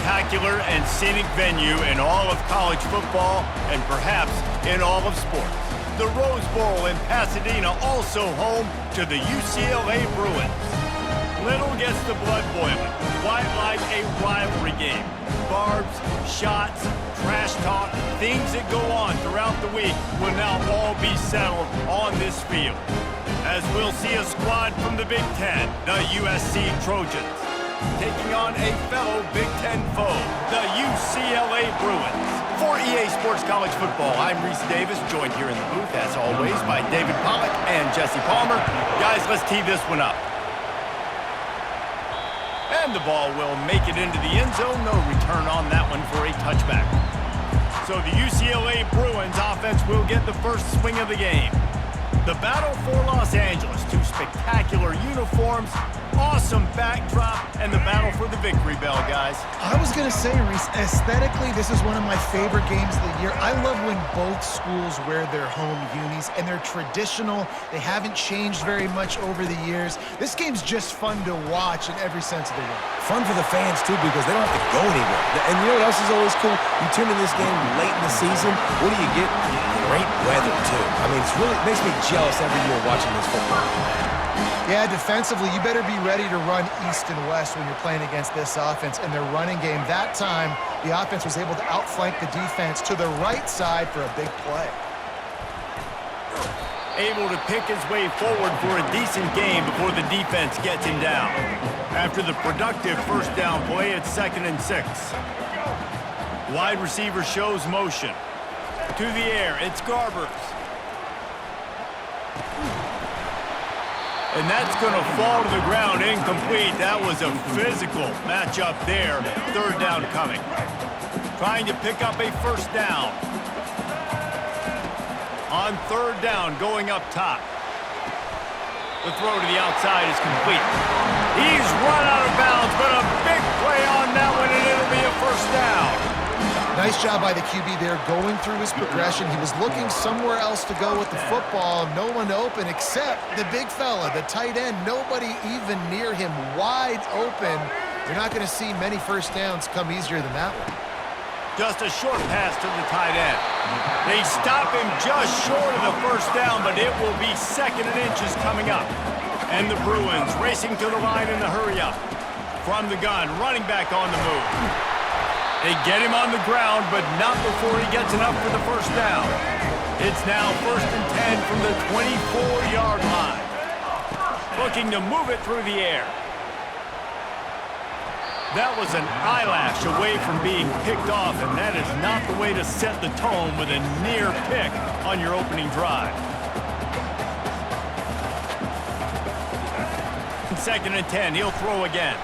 spectacular and scenic venue in all of college football and perhaps in all of sports. The Rose Bowl in Pasadena, also home to the UCLA Bruins. Little gets the blood boiling, quite like a rivalry game. Barbs, shots, trash talk, things that go on throughout the week will now all be settled on this field. As we'll see a squad from the Big Ten, the USC Trojans, taking on a fellow Big Ten foe, the UCLA Bruins. For EA Sports College Football, I'm Reese Davis, joined here in the booth, as always, by David Pollack and Jesse Palmer. Guys, let's tee this one up. And the ball will make it into the end zone. No return on that one for a touchback. So the UCLA Bruins offense will get the first swing of the game. The battle for Los Angeles, two spectacular uniforms, awesome backdrop, and the battle for the victory bell, guys. I was going to say, Reese, aesthetically, this is one of my favorite games of the year. I love when both schools wear their home unis, and they're traditional. They haven't changed very much over the years. This game's just fun to watch in every sense of the word. Fun for the fans, too, because they don't have to go anywhere. And you know what else is always cool? You tune in this game late in the season, what do you get? Great weather, too. I mean, it makes me jealous every year watching this football. Yeah, defensively, you better be ready to run east and west when you're playing against this offense. And their running game, that time, the offense was able to outflank the defense to the right side for a big play. Able to pick his way forward for a decent game before the defense gets him down. After the productive first down play, it's 2nd and 6. Wide receiver shows motion. To the air, it's Garbers. And that's going to fall to the ground, incomplete. That was a physical matchup there. 3rd down coming. Trying to pick up a first down. On 3rd down, going up top. The throw to the outside is complete. He's run out of bounds, but a big play on that one, and it'll be a first down. Nice job by the QB there going through his progression. He was looking somewhere else to go with the football. No one open except the big fella, the tight end. Nobody even near him, wide open. You're not going to see many first downs come easier than that one. Just a short pass to the tight end. They stop him just short of the first down, but it will be 2nd and inches coming up. And the Bruins racing to the line in the hurry up. From the gun, running back on the move. They get him on the ground, but not before he gets enough for the first down. It's now 1st and 10 from the 24-yard line. Looking to move it through the air. That was an eyelash away from being picked off, and that is not the way to set the tone with a near pick on your opening drive. 2nd and 10, he'll throw again.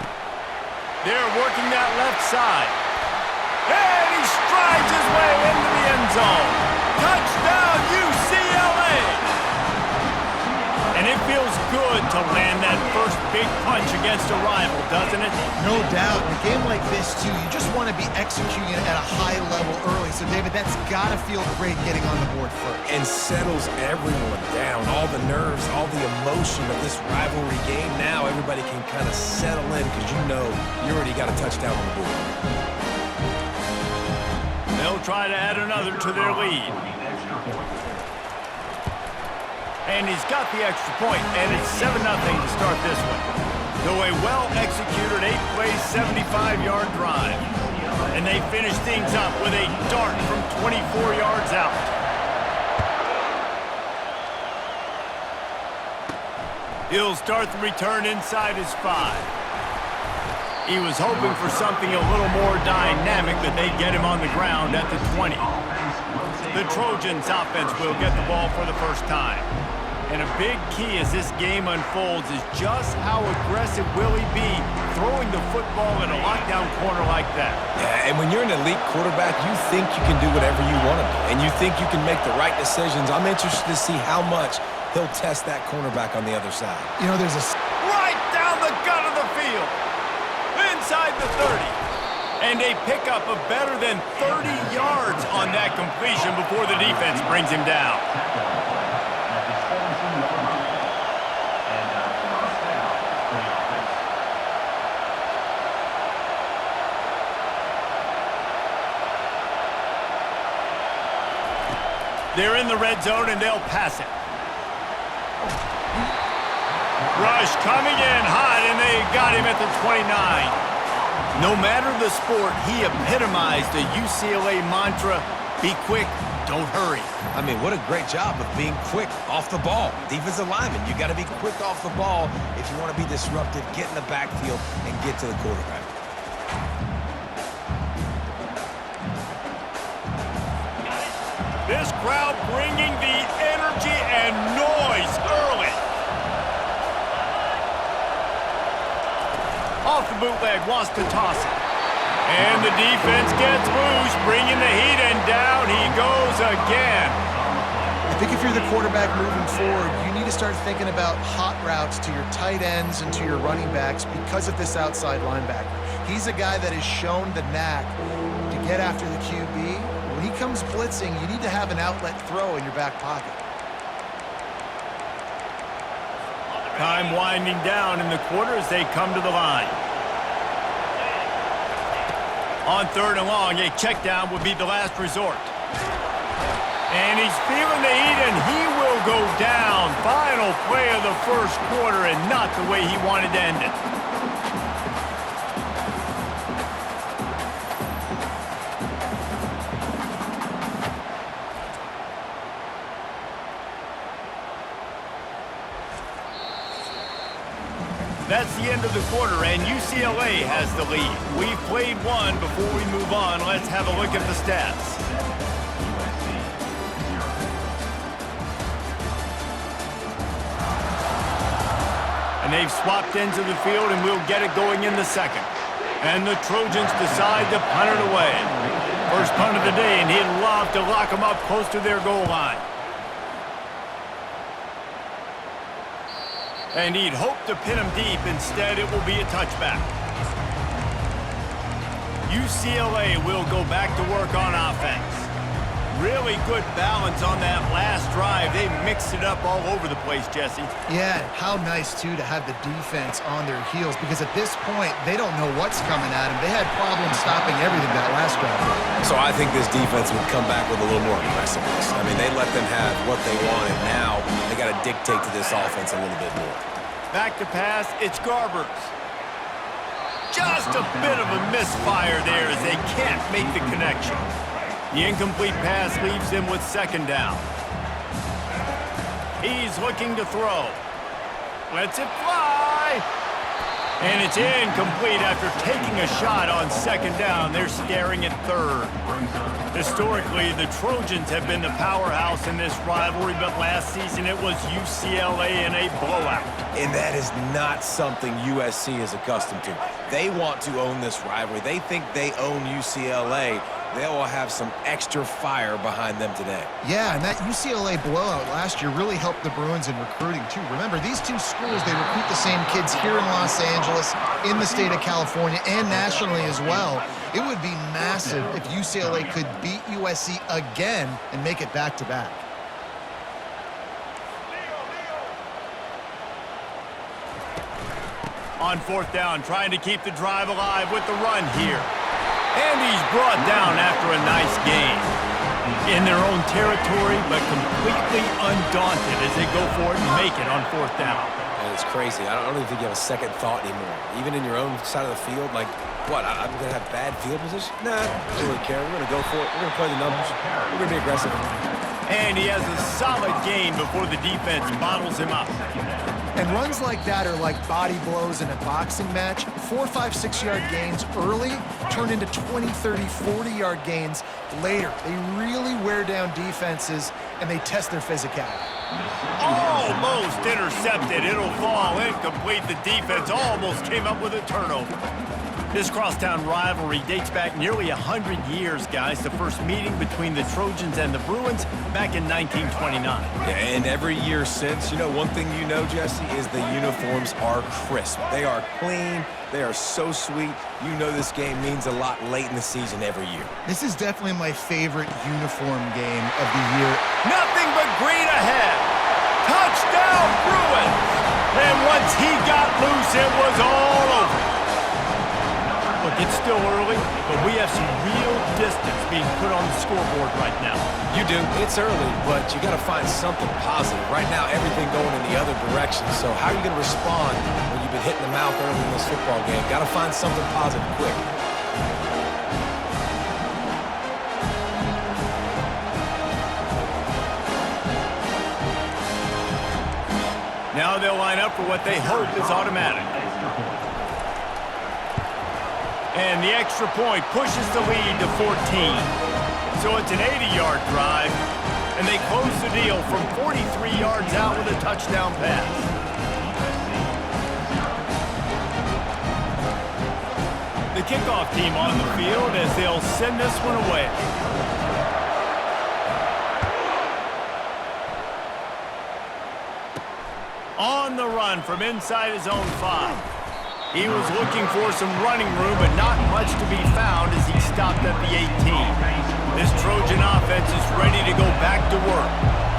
They're working that left side. And he strides his way into the end zone. Touchdown, UCLA! And it feels good to land that first big punch against a rival, doesn't it? No doubt. In a game like this, too, you just want to be executing it at a high level early. So, David, that's got to feel great getting on the board first. And settles everyone down. All the nerves, all the emotion of this rivalry game. Now everybody can kind of settle in because you know you already got a touchdown on the board. They'll try to add another to their lead. And he's got the extra point, and it's 7-0 to start this one. So a well-executed 8-play, 75-yard drive. And they finish things up with a dart from 24 yards out. He'll start the return inside his 5. He was hoping for something a little more dynamic, but they get him on the ground at the 20. The Trojans offense will get the ball for the first time. And a big key as this game unfolds is just how aggressive will he be throwing the football in a lockdown corner like that. Yeah, and when you're an elite quarterback, you think you can do whatever you want to do, and you think you can make the right decisions. I'm interested to see how much he'll test that cornerback on the other side. You know, there's a... Right down the gut of the field. Inside the 30. And a pickup of better than 30 yards on that completion before the defense brings him down. They're in the red zone, and they'll pass it. Rush coming in hot, and they got him at the 29. No matter the sport, he epitomized the UCLA mantra, be quick, don't hurry. I mean, what a great job of being quick off the ball. Defensive lineman, you got to be quick off the ball if you want to be disruptive, get in the backfield, and get to the quarterback. This crowd bringing the energy and noise early. Off the bootleg, wants to toss it. And the defense gets loose, bringing the heat, and down he goes again. I think if you're the quarterback moving forward, you need to start thinking about hot routes to your tight ends and to your running backs because of this outside linebacker. He's a guy that has shown the knack to get after the QB. When he comes blitzing, you need to have an outlet throw in your back pocket. Time winding down in the quarter as they come to the line. On 3rd and long, a check down would be the last resort. And he's feeling the heat, and he will go down. Final play of the first quarter, and not the way he wanted to end it. That's the end of the quarter, and UCLA has the lead. We've played one. Before we move on, let's have a look at the stats. And they've swapped ends of the field, and we'll get it going in the second. And the Trojans decide to punt it away. First punt of the day, and he'd love to lock them up close to their goal line. And he'd hope to pin him deep. Instead, it will be a touchback. UCLA will go back to work on offense. Really good balance on that last drive. They mixed it up all over the place, Jesse. Yeah, how nice, too, to have the defense on their heels because at this point, they don't know what's coming at them. They had problems stopping everything that last drive. So I think this defense would come back with a little more aggressiveness. I mean, they let them have what they wanted. Now they got to dictate to this offense a little bit more. Back to pass, it's Garbers. Just a bit of a misfire there as they can't make the connection. The incomplete pass leaves him with 2nd down. He's looking to throw. Lets it fly. And it's incomplete after taking a shot on 2nd down. They're staring at 3rd. Historically, the Trojans have been the powerhouse in this rivalry, but last season it was UCLA in a blowout. And that is not something USC is accustomed to. They want to own this rivalry. They think they own UCLA. They will have some extra fire behind them today. Yeah, and that UCLA blowout last year really helped the Bruins in recruiting, too. Remember, these two schools, they recruit the same kids here in Los Angeles, in the state of California, and nationally as well. It would be massive if UCLA could beat USC again and make it back-to-back. On 4th down, trying to keep the drive alive with the run here. And he's brought down after a nice gain. In their own territory, but completely undaunted as they go for it and make it on 4th down. And it's crazy. I don't even think you have a second thought anymore. Even in your own side of the field, like, what, I'm going to have bad field position? Nah, I don't really care. We're going to go for it. We're going to play the numbers. We're going to be aggressive. And he has a solid gain before the defense bottles him up. And runs like that are like body blows in a boxing match. 4, 5, 6-yard gains early turn into 20, 30, 40-yard gains later. They really wear down defenses, and they test their physicality. Almost intercepted. It'll fall incomplete. The defense almost came up with a turnover. This crosstown rivalry dates back nearly 100 years, guys. The first meeting between the Trojans and the Bruins back in 1929. Yeah, and every year since, you know, one thing you know, Jesse, is the uniforms are crisp. They are clean. They are so sweet. You know this game means a lot late in the season every year. This is definitely my favorite uniform game of the year. Nothing but green ahead. Touchdown, Bruins! And once he got loose, it was all over. Look, it's still early, but we have some real distance distance being put on the scoreboard right now. You do. It's early, but you got to find something positive. Right now, everything going in the other direction. So how are you going to respond when you've been hitting the mouth early in this football game? Got to find something positive quick. Now they'll line up for what they hope is automatic. And the extra point pushes the lead to 14. So it's an 80-yard drive, and they close the deal from 43 yards out with a touchdown pass. The kickoff team on the field as they'll send this one away. On the run from inside his own 5. He was looking for some running room, but not much to be found as he stopped at the 18. This Trojan offense is ready to go back to work.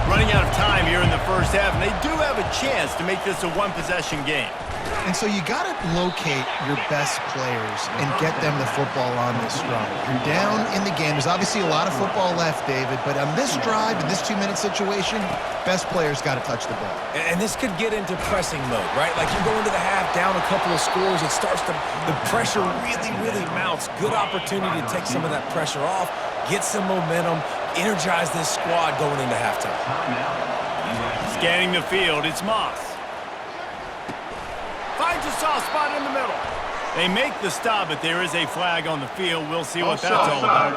Running out of time here in the first half, and they do have a chance to make this a one-possession game. And so you got to locate your best players and get them the football on this drive. You're down in the game. There's obviously a lot of football left, David, but on this drive, in this 2-minute situation, best players got to touch the ball. And this could get into pressing mode, right? Like you go into the half, down a couple of scores, it starts to, the pressure really mounts. Good opportunity to take some of that pressure off, get some momentum, energize this squad going into halftime. Scanning the field, it's Moss. Finds a soft spot in the middle. They make the stop, but there is a flag on the field. We'll see what that's all about.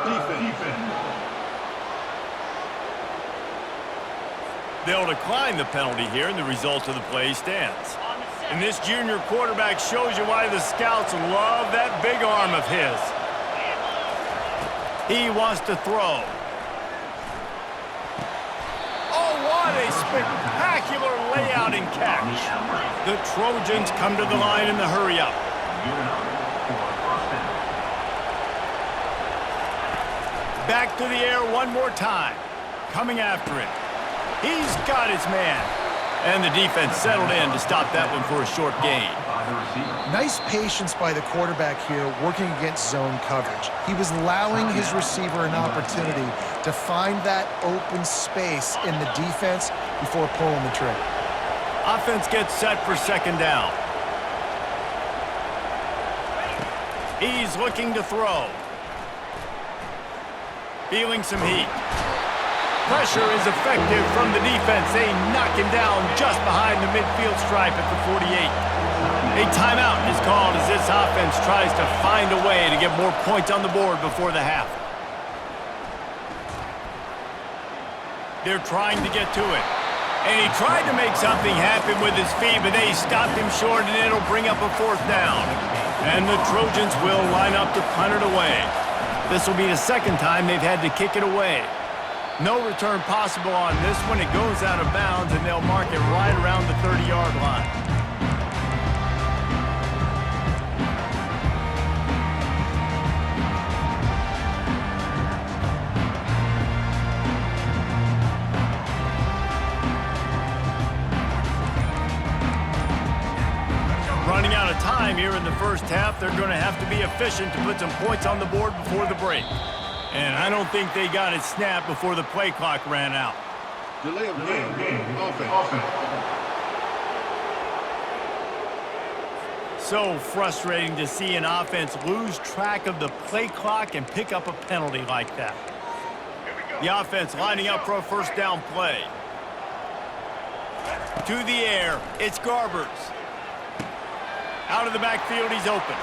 They'll decline the penalty here, and the result of the play stands. And this junior quarterback shows you why the scouts love that big arm of his. He wants to throw. Oh, what a spectacular layout and catch. The Trojans come to the line in the hurry-up. Back to the air one more time. Coming after it. He's got his man. And the defense settled in to stop that one for a short gain. Nice patience by the quarterback here working against zone coverage. He was allowing his receiver an opportunity to find that open space in the defense before pulling the trigger. Offense gets set for second down. He's looking to throw. Feeling some heat. Pressure is effective from the defense. They knock him down just behind the midfield stripe at the 48. A timeout is called as this offense tries to find a way to get more points on the board before the half. They're trying to get to it. And he tried to make something happen with his feet, but they stopped him short, and it'll bring up a fourth down. And the Trojans will line up to punt it away. This will be the second time they've had to kick it away. No return possible on this one. It goes out of bounds, and they'll mark it right around the 30-yard line. Running out of time here in the first half, they're going to have to be efficient to put some points on the board before the break. And I don't think they got it snapped before the play clock ran out. Delay of game. Offense. So frustrating to see an offense lose track of the play clock and pick up a penalty like that. The offense lining up for a first down play. To the air, it's Garbers. Out of the backfield, he's open.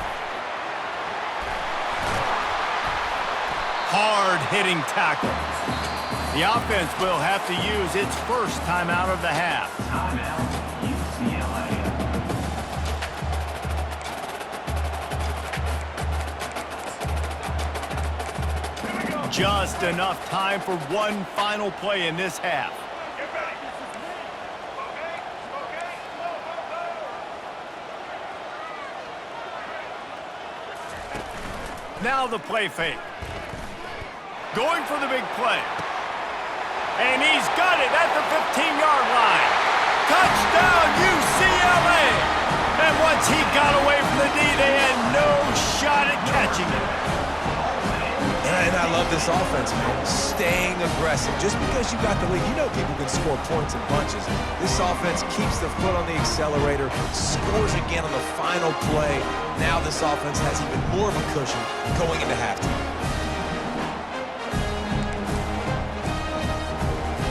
Hard-hitting tackle. The offense will have to use its first timeout of the half. Just enough time for one final play in this half. Now the play fake. Going for the big play. And he's got it at the 15-yard line. Touchdown, UCLA! And once he got away from the D, they had no shot at catching him. And I love this offense, man. Staying aggressive. Just because you got the lead, you know people can score points in bunches. This offense keeps the foot on the accelerator, scores again on the final play. Now this offense has even more of a cushion going into halftime.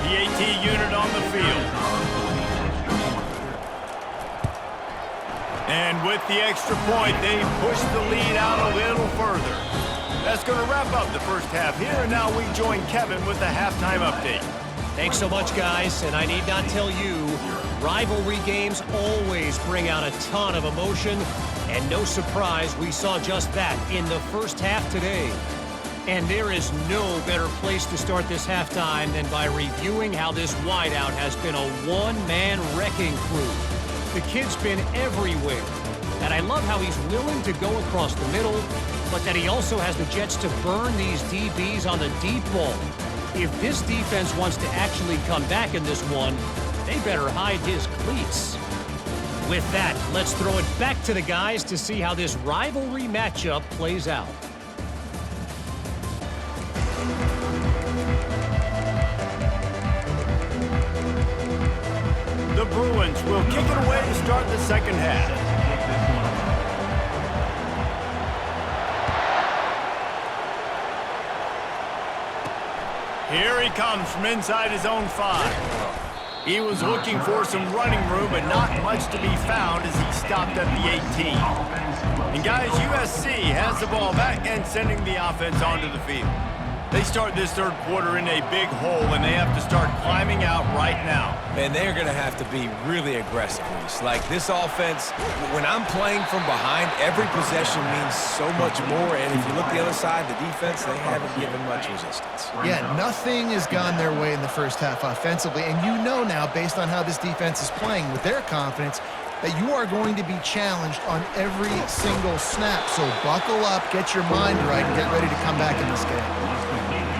The AT unit on the field. And with the extra point, they push the lead out a little further. That's going to wrap up the first half here, and now we join Kevin with the halftime update. Thanks so much, guys, and I need not tell you, rivalry games always bring out a ton of emotion, and no surprise, we saw just that in the first half today. And there is no better place to start this halftime than by reviewing how this wideout has been a one-man wrecking crew. The kid's been everywhere, and I love how he's willing to go across the middle, but that he also has the jets to burn these DBs on the deep ball. If this defense wants to actually come back in this one, they better hide his cleats. With that, let's throw it back to the guys to see how this rivalry matchup plays out. The Bruins will kick it away to start the second half. Here he comes from inside his own 5. He was looking for some running room, but not much to be found as he stopped at the 18. And guys, USC has the ball back and sending the offense onto the field. They start this third quarter in a big hole, and they have to start climbing out right now. And they're going to have to be really aggressive. Like this offense, when I'm playing from behind, every possession means so much more. And if you look the other side, the defense, they haven't given much resistance. Yeah, nothing has gone their way in the first half offensively. And you know now, based on how this defense is playing with their confidence, that you are going to be challenged on every single snap. So buckle up, get your mind right, and get ready to come back in this game.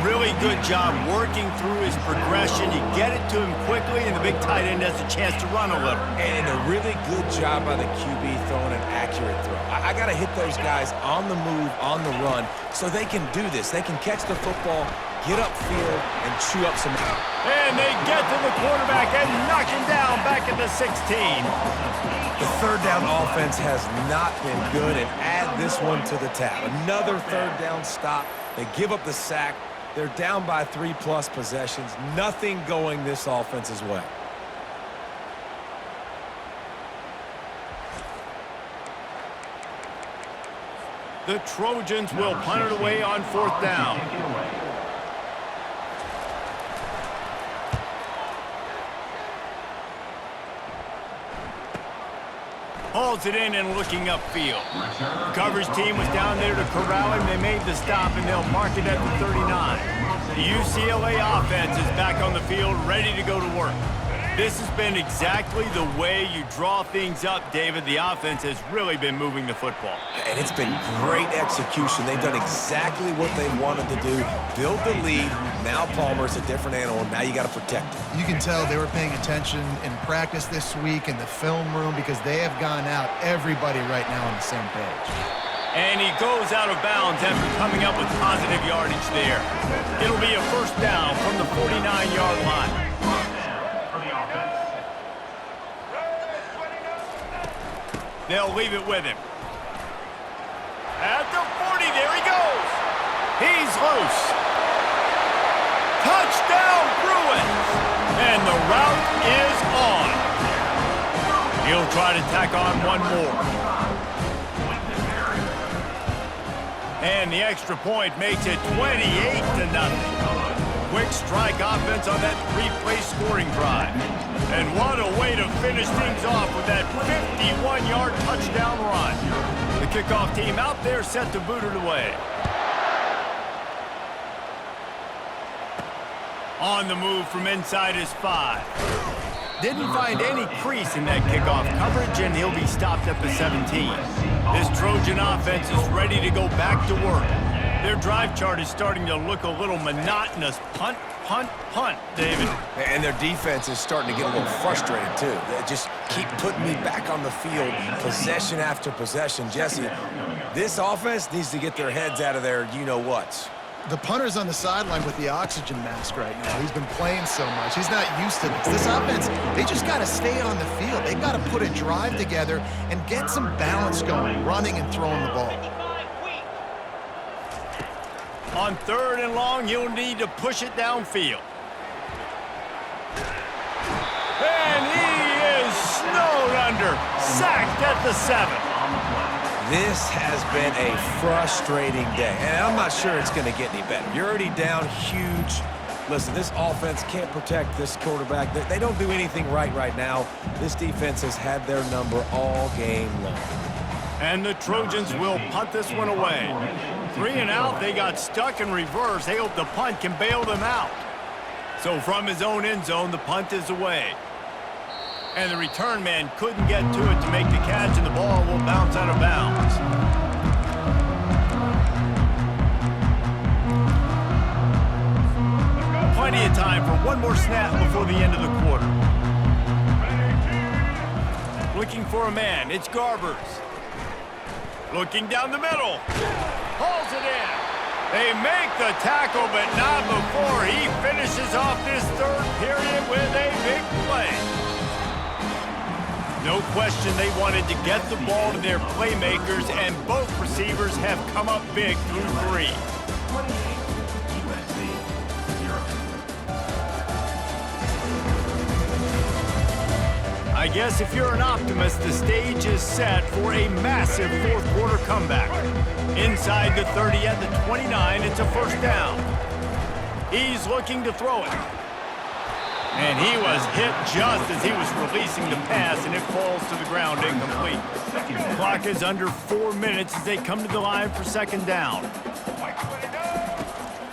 Really good job working through his progression. You get it to him quickly, and the big tight end has a chance to run a little. And a really good job by the QB throwing an accurate throw. I got to hit those guys on the move, on the run, so they can do this. They can catch the football, get upfield, and chew up some. And they get to the quarterback and knock him down back at the 16. The third down offense has not been good, and add this one to the tab. Another third down stop. They give up the sack. They're down by 3+ possessions. Nothing going this offense's way. The Trojans will punt it away on fourth down. Hauls it in and looking upfield. The coverage team was down there to corral him. They made the stop, and they'll mark it at the 39. The UCLA offense is back on the field, ready to go to work. This has been exactly the way you draw things up, David. The offense has really been moving the football. And it's been great execution. They've done exactly what they wanted to do. Build the lead. Now Palmer's a different animal. Now you got to protect him. You can tell they were paying attention in practice this week in the film room because they have gone out, everybody right now on the same page. And he goes out of bounds after coming up with positive yardage there. It'll be a first down from the 49-yard line. They'll leave it with him. At the 40, there he goes. He's loose. Touchdown, Bruins. And the route is on. He'll try to tack on one more. And the extra point makes it 28-0. Quick strike offense on that three-play scoring drive. And what a way to finish things off with that 51-yard touchdown run. The kickoff team out there set to boot it away. On the move from inside his 5. Didn't find any crease in that kickoff coverage, and he'll be stopped at the 17. This Trojan offense is ready to go back to work. Their drive chart is starting to look a little monotonous. Punt, punt, punt, David. And their defense is starting to get a little frustrated, too. They just keep putting me back on the field, possession after possession. Jesse, this offense needs to get their heads out of their you-know-whats. The punter's on the sideline with the oxygen mask right now. He's been playing so much. He's not used to this. This offense, they just got to stay on the field. They got to put a drive together and get some balance going, running and throwing the ball. On 3rd and long, you'll need to push it downfield. And he is snowed under, sacked at the 7. This has been a frustrating day, and I'm not sure it's going to get any better. You're already down huge. Listen, this offense can't protect this quarterback. They don't do anything right now. This defense has had their number all game long. And the Trojans will punt this one away. 3 and out, they got stuck in reverse. They hope the punt can bail them out. So from his own end zone, the punt is away. And the return man couldn't get to it to make the catch, and the ball will bounce out of bounds. Plenty of time for one more snap before the end of the quarter. Looking for a man, it's Garbers. Looking down the middle. Hauls it in. They make the tackle, but not before he finishes off this 3rd period with a big play. No question they wanted to get the ball to their playmakers, and both receivers have come up big through 3. I guess if you're an optimist, the stage is set for a massive 4th quarter comeback. Inside the 30 at the 29, it's a 1st down. He's looking to throw it. And he was hit just as he was releasing the pass, and it falls to the ground incomplete. Clock is under 4 minutes as they come to the line for 2nd down.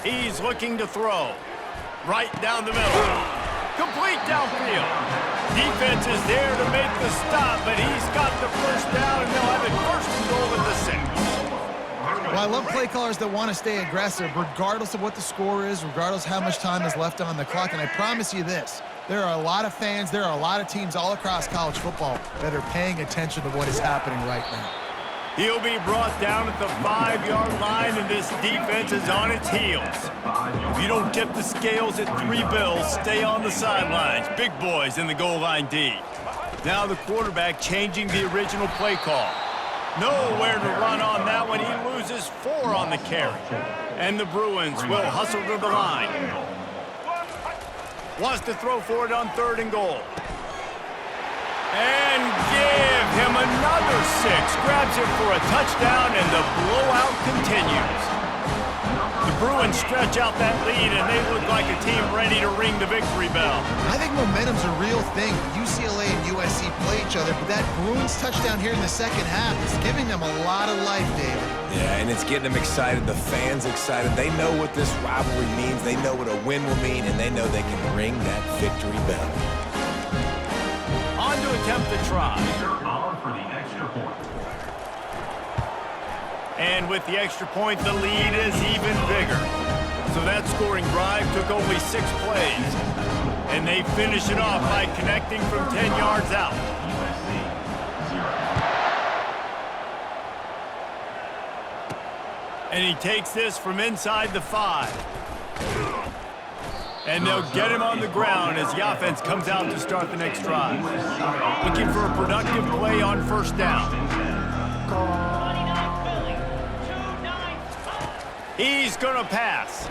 He's looking to throw. Right down the middle. Complete downfield. Defense is there to make the stop, but he's got the 1st down, and they'll have it 1st and goal at the 6. Well, I love play callers that want to stay aggressive, regardless of what the score is, regardless how much time is left on the clock. And I promise you this, there are a lot of fans, there are a lot of teams all across college football that are paying attention to what is happening right now. He'll be brought down at the 5-yard line, and this defense is on its heels. If you don't tip the scales at 3 bills, stay on the sidelines. Big boys in the goal line D. Now the quarterback changing the original play call. Nowhere to run on that one. He loses 4 on the carry. And the Bruins will hustle to the line. Wants to throw for it on 3rd and goal. And give him another 6. Grabs it for a touchdown, and the blowout continues. The Bruins stretch out that lead, and they look like a team ready to ring the victory bell. I think momentum's a real thing. UCLA and USC play each other, but that Bruins touchdown here in the 2nd half is giving them a lot of life, David. Yeah, and it's getting them excited, the fans excited. They know what this rivalry means. They know what a win will mean, and they know they can ring that victory bell. On to attempt the try. And with the extra point, the lead is even bigger. So that scoring drive took only 6 plays. And they finish it off by connecting from 10 yards out. And he takes this from inside the 5. And they'll get him on the ground as the offense comes out to start the next drive. Looking for a productive play on 1st down. He's going to pass.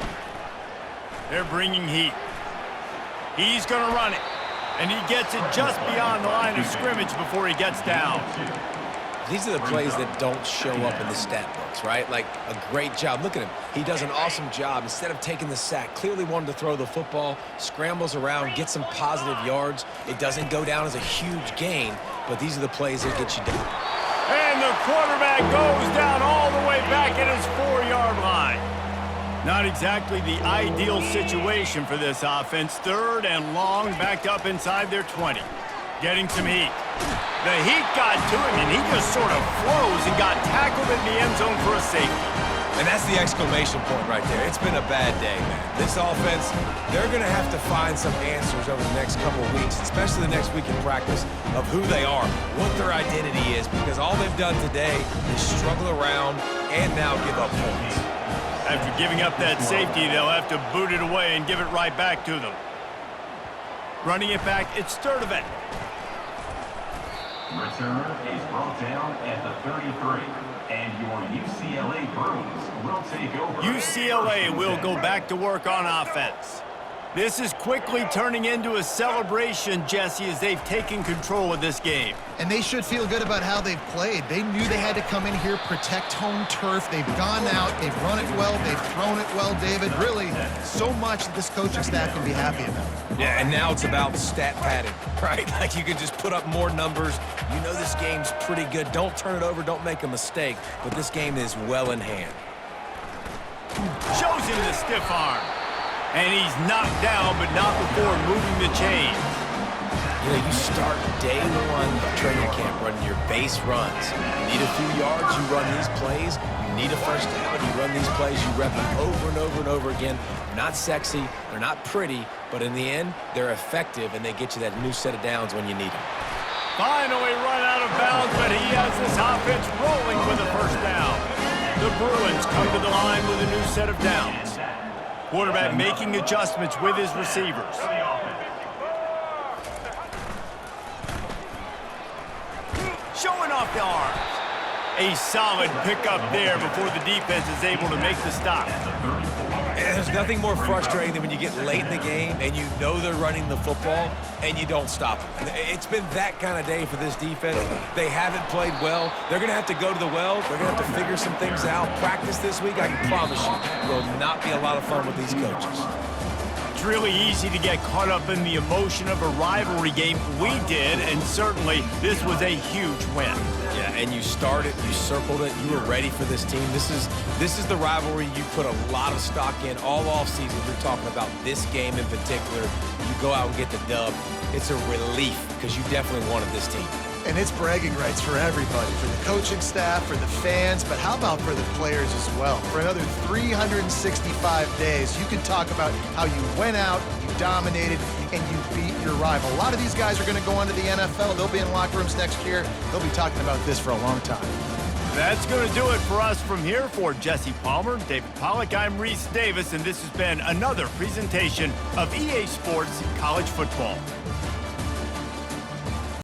They're bringing heat. He's going to run it. And he gets it just beyond the line of scrimmage before he gets down. These are the plays that don't show up in the stat books, right? Like a great job. Look at him. He does an awesome job. Instead of taking the sack, clearly wanted to throw the football, scrambles around, gets some positive yards. It doesn't go down as a huge gain, but these are the plays that get you down. And the quarterback goes down all the way back at his 4-yard line. Not exactly the ideal situation for this offense. 3rd and long, backed up inside their 20. Getting some heat. The heat got to him, and he just sort of froze and got tackled in the end zone for a safety. And that's the exclamation point right there. It's been a bad day, man. This offense, they're going to have to find some answers over the next couple of weeks, especially the next week in practice, of who they are, what their identity is, because all they've done today is struggle around and now give up points. After giving up that safety, they'll have to boot it away and give it right back to them. Running it back, it's Sturdivant. Returner is brought down at the 33. And your UCLA Bruins will take over. UCLA will go back to work on offense. This is quickly turning into a celebration, Jesse, as they've taken control of this game. And they should feel good about how they've played. They knew they had to come in here, protect home turf. They've gone out, they've run it well, they've thrown it well, David. Really, so much that this coaching staff can be happy about. Yeah, and now it's about stat padding, right? Like you can just put up more numbers. You know this game's pretty good. Don't turn it over, don't make a mistake. But this game is well in hand. Shows him the stiff arm. And he's knocked down, but not before moving the chains. You know, you start day one of training camp running your base runs. You need a few yards, you run these plays. You need a first down, you run these plays. You rep them over and over and over again. They're not sexy, they're not pretty, but in the end, they're effective, and they get you that new set of downs when you need them. Finally run out of bounds, but he has this offense rolling with a first down. The Bruins come to the line with a new set of downs. Quarterback making adjustments with his receivers. Showing off the arms. A solid pickup there before the defense is able to make the stop. And there's nothing more frustrating than when you get late in the game and you know they're running the football and you don't stop them. It's been that kind of day for this defense. They haven't played well. They're going to have to go to the well. They're going to have to figure some things out. Practice this week, I can promise you, will not be a lot of fun with these coaches. It's really easy to get caught up in the emotion of a rivalry game. We did, and certainly this was a huge win. Yeah, and you started, you circled it, you were ready for this team. This is the rivalry you put a lot of stock in all offseason. We're talking about this game in particular. You go out and get the dub. It's a relief because you definitely wanted this team. And it's bragging rights for everybody, for the coaching staff, for the fans, but how about for the players as well? For another 365 days, you can talk about how you went out, you dominated, and you beat your rival. A lot of these guys are going to go on to the NFL. They'll be in locker rooms next year. They'll be talking about this for a long time. That's going to do it for us from here. For Jesse Palmer, David Pollack, I'm Reese Davis, and this has been another presentation of EA Sports College Football.